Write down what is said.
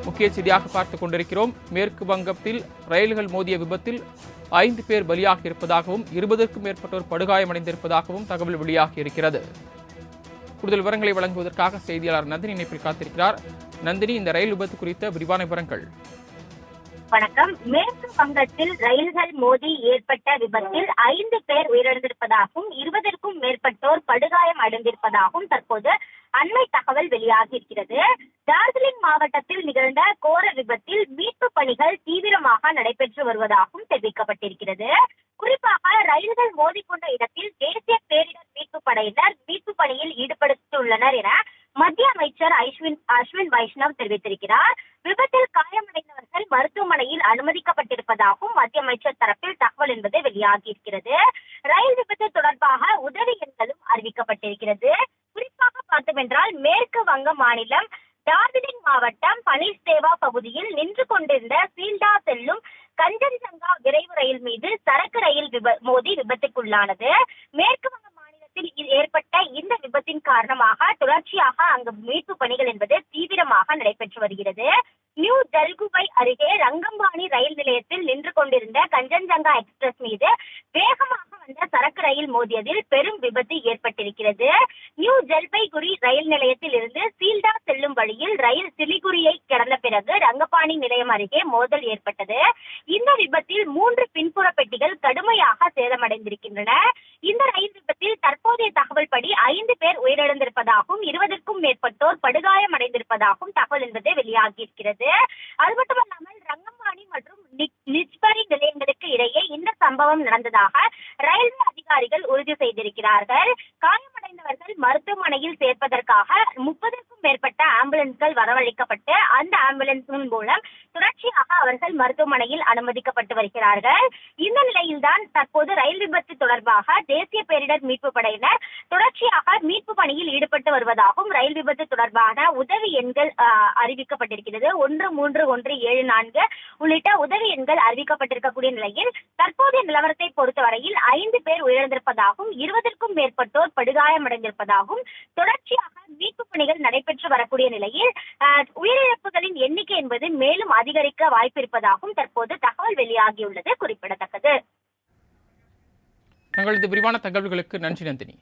முக்கிய செய்தியாக பார்த்துக் கொண்டிருக்கிறோம். மேற்கு வங்கத்தில் ரயில்கள் மோதிய விபத்தில் 5 பேர் பலியாகி இருப்பதாகவும் 20க்கும் மேற்பட்டோர் படுகாயமடைந்திருப்பதாகவும் தகவல் வெளியாகி இருக்கிறது. கூடுதல் விவரங்களை வழங்குவதற்காக செய்தியாளர் நந்தினி இணைப்பில் காத்திருக்கிறார். நந்தினி, இந்த ரயில் விபத்து குறித்த விரிவான விவரங்கள். வணக்கம். மேற்கு வங்கத்தில் ரயில்கள் மோதி ஏற்பட்ட விபத்தில் 5 பேர் உயிரிழந்திருப்பதாகவும் 20க்கும் மேற்பட்டோர் படுகாயம் அடைந்திருப்பதாகவும் தற்போது அண்மை தகவல் வெளியாகி இருக்கிறது. டார்ஜிலிங் மாவட்டத்தில் நிகழ்ந்த கோர விபத்தில் மீட்பு பணிகள் தீவிரமாக நடைபெற்று வருவதாகவும் தெரிவிக்கப்பட்டிருக்கிறது. குறிப்பாக ரயில்கள் மோதிக்கொண்ட இடத்தில் தேசிய பேரிடர் மீட்பு படையினர் மீட்பு பணியில் ஈடுபடுத்தியுள்ளனர் என மத்திய அமைச்சர் அஸ்வின் வைஷ்ணவ் தெரிவித்திருக்கிறார். விபத்தில் காயமடைந்தவர்கள் மருத்துவமனையில் அனுமதிக்கப்பட்டிருப்பதாகவும் மத்திய அமைச்சர் தரப்பில் தகவல் என்பது வெளியாகி இருக்கிறது. ரயில் விபத்து தொடர்பாக உதவி எண்களும் அறிவிக்கப்பட்டிருக்கிறது. குறிப்பாக பார்த்தோம் என்றால் மேற்கு வங்க மாநிலம் டார்ஜிலிங் மாவட்டம் பனிஸ்தேவா பகுதியில் நின்று கொண்டிருந்த சீல்டா செல்லும் கஞ்சன்ஜங்கா விரைவு ரயில் மீது சரக்கு ரயில் மோதி விபத்துக்குள்ளானது. மேற்கு வங்க மாநிலத்தில் ஏற்பட்ட இந்த விபத்தின் காரணமாக தொடர்ச்சியாக அங்கு மீட்பு பணிகள் என்பது தீவிரமாக நடைபெற்று வருகிறது. நியூ ஜல்குவை அருகே ரங்கம்பாணி ரயில் நிலையத்தில் நின்று கொண்டிருந்த கஞ்சன்ஜங்கா எக்ஸ்பிரஸ் மீது வேகமாக வந்த சரக்கு ரயில் மோதியதில் பெரும் விபத்து ஏற்பட்டிருக்கிறது. நியூ ஜல்பைகுரி ரயில் நிலையத்தில் இருந்து சீல்டா செல்லும் வழியில் ரயில் சிலிகுரியை கடந்த பிறகு ரங்கபாணி நிலையம் அருகே மோதல் ஏற்பட்டது. இந்த விபத்தில் 3 பின்புற பெட்டிகள் கடுமையாக சேதமடைந்திருக்கின்றன. இந்த ரயில் விபத்தில் தற்போதைய தகவல் படி 5 பேர் உயிரிழந்திருப்பதாகவும் 20க்கும் மேற்பட்டோர் படுகாயம் அடைந்திருப்பதாகவும் தகவல் என்பது வெளியாகி இருக்கிறது. அது மட்டுமல்லாமல் ரங்கம்பாணி மற்றும் நிஜ்பரி நிலையங்களுக்கு இடையே இந்த சம்பவம் நடந்ததாக ரயில்வே அதிகாரிகள் உறுதி செய்திருக்கிறார்கள். காயமடைந்தவர்கள் மருத்துவமனையில் சேர்ப்பதற்காக 30க்கும் மேற்பட்ட ஆம்புலன்ஸ்கள் வரவழைக்கப்பட்டு அந்த ஆம்புலன்ஸ்கள் மூலம் தொடர்ச்சியாக அவர்கள் மருத்துவமனையில் அனுமதிக்கப்பட்டு வருகிறார்கள். இந்த நிலையில்தான் தற்போது ரயில் விபத்து தொடர்பாக தேசிய பேரிடர் மீட்பு படையினர் தொடர்ச்சியாக மீட்பு பணியில் ஈடுபட்டு வருவதாகவும் ரயில் விபத்து தொடர்பான உதவி எண்கள் அறிவிக்கப்பட்டிருக்கிறது. 131174 உள்ளிட்ட உதவி எண்கள் அறிவிக்கப்பட்டிருக்கக்கூடிய நிலையில் தற்போதைய நிலவரத்தை பொறுத்தவரையில் 5 பேர் உயிரிழந்திருப்பதாகவும் 20க்கும் மேற்பட்டோர் படுகாயமடைந்திருப்பதாகவும் தொடர்ச்சியாக மீட்பு பணிகள் நடைபெற்று வரக்கூடிய நிலையில் உயிரிழப்புகளின் எண்ணிக்கை என்பது மேலும் அதிகரிக்க வாய்ப்பிருப்பதாகவும் தற்போது தகவல் வெளியாகியுள்ளது குறிப்பிடத்தக்கது. தங்களது விரிவான தகவல்களுக்கு நன்றி நந்தினி.